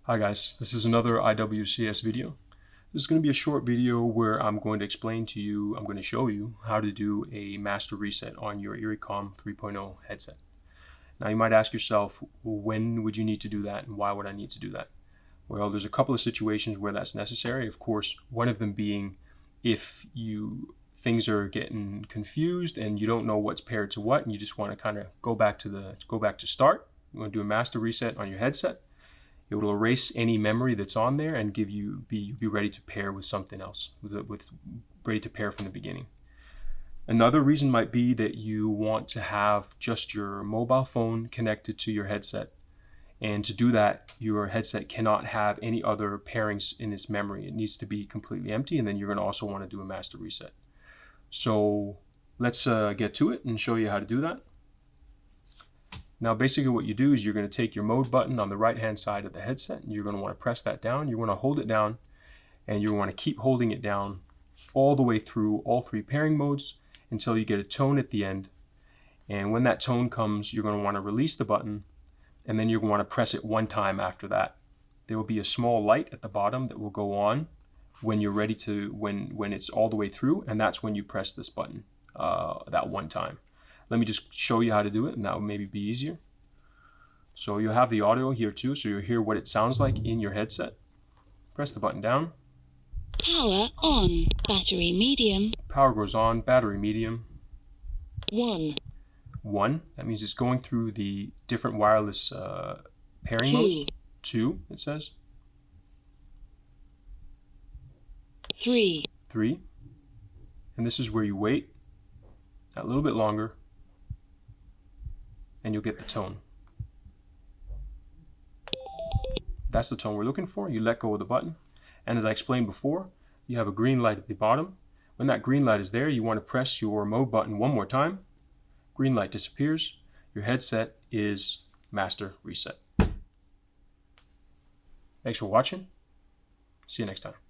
Hi guys, this is another IWCS video. This is going to be a short video where I'm going to explain to you, I'm going to show you how to do a master reset on your iriComm 3.0 headset. Now you might ask yourself, when would you need to do that and why would I need to do that? Well, there's a couple of situations where that's necessary. Of course, one of them being if things are getting confused and you don't know what's paired to what and you just want to kind of go back to start. You want to do a master reset on your headset. It will erase any memory that's on there and give you be ready to pair with something else, ready to pair from the beginning. Another reason might be that you want to have just your mobile phone connected to your headset. And to do that, your headset cannot have any other pairings in its memory. It needs to be completely empty, and then you're going to also want to do a master reset. So let's get to it and show you how to do that. Now basically what you do is you're going to take your mode button on the right hand side of the headset and you're going to want to press that down. You want to hold it down and you want to keep holding it down all the way through all three pairing modes until you get a tone at the end. And when that tone comes, you're going to want to release the button and then you're going to want to press it one time after that. There will be a small light at the bottom that will go on when you're ready to, when it's all the way through, and that's when you press this button that one time. Let me just show you how to do it, and that will maybe be easier. So you'll have the audio here too, so you'll hear what it sounds like in your headset. Press the button down. Power on. Battery medium. Power goes on. Battery medium. 1. 1. That means it's going through the different wireless pairing modes. 2, it says. 3. 3. And this is where you wait a little bit longer and you'll get the tone. That's the tone we're looking for. You let go of the button, and as I explained before, you have a green light at the bottom. When that green light is there, you want to press your mode button one more time. Green light disappears. Your headset is master reset. Thanks for watching. See you next time.